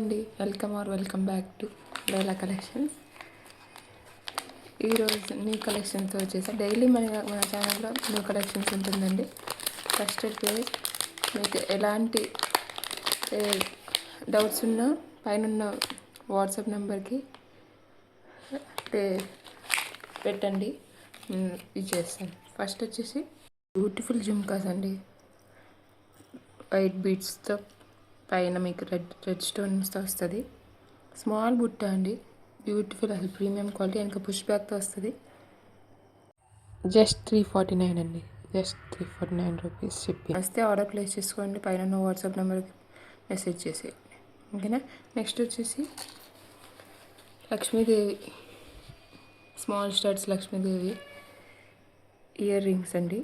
అండి welcome back to డైలా collections. ఈరోజు new కలెక్షన్తో వచ్చేసి డైలీ మన ఛానల్లో న్యూ కలెక్షన్స్ ఉంటుందండి. ఫస్ట్ అయితే మీకు ఎలాంటి డౌట్స్ ఉన్నా పైన వాట్సాప్ నెంబర్కి పెట్టండి, ఇది చేస్తాను. ఫస్ట్ వచ్చేసి బ్యూటిఫుల్ జుమ్కాస్ అండి, వైట్ బీడ్స్తో పైన మీకు రెడ్ స్టోన్స్తో వస్తుంది. స్మాల్ బుట్ట అండి, బ్యూటిఫుల్, అసలు ప్రీమియం క్వాలిటీ. వెనక పుష్ బ్యాక్తో వస్తుంది. జస్ట్ 349 అండి, జస్ట్ 349 రూపీస్ షిప్పింగ్. వస్తే ఆర్డర్ ప్లేస్ చేసుకోండి, పైన వాట్సాప్ నెంబర్కి మెసేజ్ చేసేయండి, ఓకేనా. నెక్స్ట్ వచ్చేసి Lakshmidevi small studs Lakshmidevi ear rings అండి.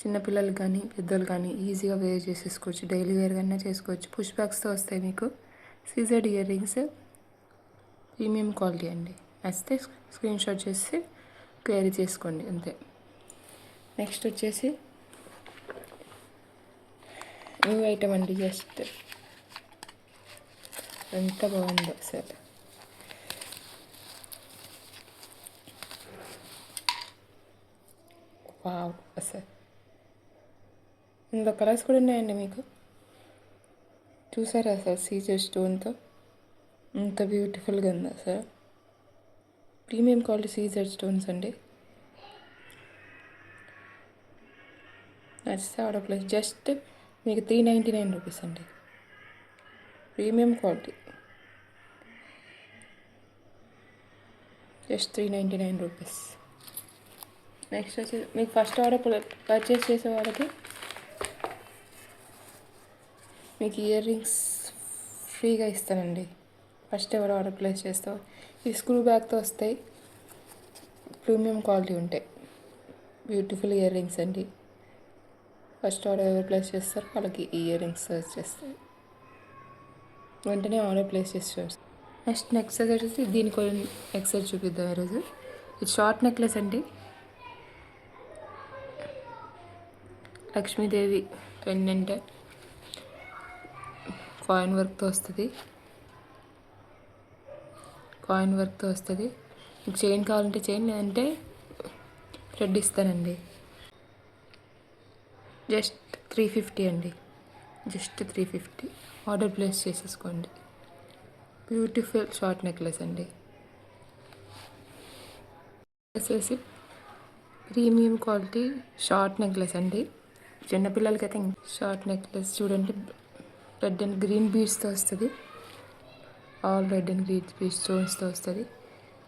చిన్నపిల్లలు కానీ పెద్దలు కానీ ఈజీగా వేర్ చేసేసుకోవచ్చు, డైలీ వేర్ కన్నా చేసుకోవచ్చు. పుష్ బ్యాక్స్తో వస్తాయి మీకు. CZ ear rings, premium quality అండి. నచ్చితే స్క్రీన్ షాట్ చేసి క్వైరీ చేసుకోండి, అంతే. నెక్స్ట్ వచ్చేసి న్యూ ఐటమ్ అండి, జస్ట్ ఎంత బాగుందో సార్. వావ్, అసలు ఇందులో కలర్స్ కూడా ఉన్నాయండి. మీకు చూసారా సార్, సీజర్ స్టోన్తో ఎంత బ్యూటిఫుల్గా ఉందా sir. Premium quality Caesar stones అండి. నచ్చితే ఆర్డర్ ప్లేస్. జస్ట్ మీకు 399 రూపీస్ అండి, premium quality. Just 399 rupees. Next వచ్చి మీకు ఫస్ట్ ఆర్డర్ పర్చేస్ చేసే వాళ్ళకి మీకు ఇయర్ రింగ్స్ ఫ్రీగా ఇస్తానండి. ఫస్ట్ ఎవరు ఆర్డర్ ప్లేస్ చేస్తావు. ఈ స్క్రూ బ్యాగ్తో వస్తాయి, ప్రీమియం క్వాలిటీ ఉంటాయి, బ్యూటిఫుల్ ఇయర్ రింగ్స్ అండి. ఫస్ట్ ఆర్డర్ ఎవరు ప్లేస్ చేస్తారో వాళ్ళకి ఇయర్ రింగ్స్ వచ్చేస్తాయి. వెంటనే ఆర్డర్ ప్లేస్ చేస్తారు. నెక్స్ట్ వచ్చేసి దీనికి కొన్ని నెక్స్ట్ చూపిద్దాం ఈరోజు. ఇది షార్ట్ నెక్లెస్ అండి, లక్ష్మీదేవి పెండెంట్, కాయిన్ వర్క్తో వస్తుంది. మీకు చైన్ కావాలంటే చైన్, లేదంటే థ్రెడ్ ఇస్తానండి. జస్ట్ 350 అండి, జస్ట్ 350. ఆర్డర్ ప్లేస్ చేసేసుకోండి. బ్యూటిఫుల్ షార్ట్ నెక్లెస్ అండి. వచ్చేసి ప్రీమియం క్వాలిటీ షార్ట్ నెక్లెస్ అండి. చిన్నపిల్లలకి అయితే షార్ట్ నెక్లెస్ చూడండి, రెడ్ అండ్ గ్రీన్ బీడ్స్తో వస్తుంది. All red and green beads స్టోన్స్తో వస్తుంది.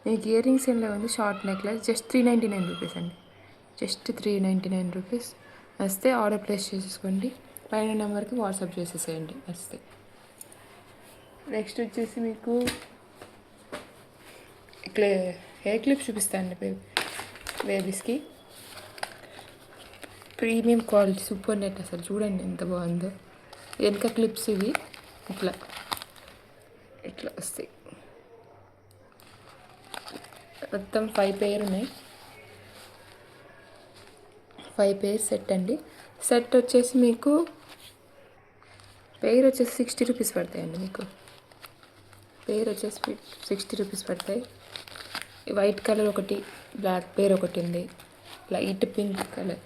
మీకు ఇయర్ రింగ్స్ ఏం లేవండి, షార్ట్ నెక్లెస్. జస్ట్ 399 రూపీస్ అండి, జస్ట్ 399 రూపీస్. వస్తే ఆర్డర్ ప్లేస్ చేసేసుకోండి, పైన నెంబర్కి వాట్సాప్ చేసేసేయండి వస్తే. నెక్స్ట్ వచ్చేసి మీకు హెయిర్ క్లిప్స్ చూపిస్తాను బేబీస్కి. ప్రీమియం క్వాలిటీ, సూపర్ నెట్, అసలు చూడండి ఎంత బాగుందో. వెనక క్లిప్స్ ఇవి ఇట్లా వస్తాయి. మొత్తం 5 పేర్ ఉన్నాయి. 5 పేర్ సెట్ అండి. సెట్ వచ్చేసి మీకు పేర్ వచ్చేసి 60 రూపీస్ పడతాయండి. మీకు పేర్ వచ్చేసి 60 రూపీస్ పడతాయి. వైట్ కలర్ ఒకటి, బ్లాక్ పేర్ ఒకటి ఉంది, light pink colour,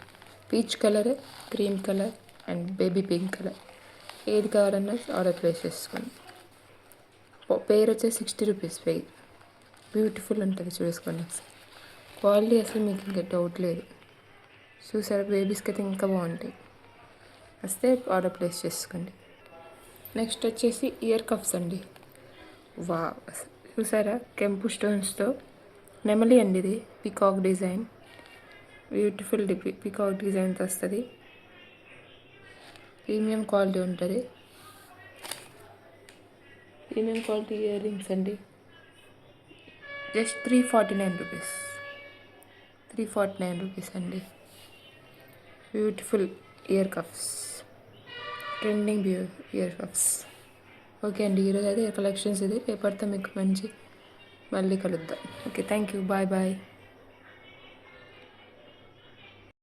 peach colour, cream colour and baby pink colour. ఏది కావాలన్నా ఆర్డర్ ప్లేస్ చేసుకోండి. పేర్ వచ్చేసి 60 రూపీస్ పేర్. బ్యూటిఫుల్ ఉంటుంది, చూసుకోండి. క్వాలిటీ అసలు మీకు ఇంకా డౌట్ లేదు. చూసారా, బేబీస్కి అయితే ఇంకా బాగుంటాయి. వస్తే ఆర్డర్ ప్లేస్ చేసుకోండి. నెక్స్ట్ వచ్చేసి ఇయర్ కప్స్ అండి. వా, చూసారా, కెంపు స్టోన్స్తో నెమలి అండి. ఇది పికాక్ డిజైన్, బ్యూటిఫుల్ పికాక్ డిజైన్తో వస్తుంది. ప్రీమియం క్వాలిటీ ఉంటుంది. ప్రీమియం క్వాలిటీ ఇయర్ రింగ్స్ అండి. జస్ట్ 349 రూపీస్, 349 రూపీస్ అండి. Beautiful ear cups, trending ear cups. Okay అండి, ఈరోజు అయితే కలెక్షన్స్ ఇది. రేపటితో మీకు మంచి మళ్ళీ కలుద్దాం. Okay, thank you, bye bye.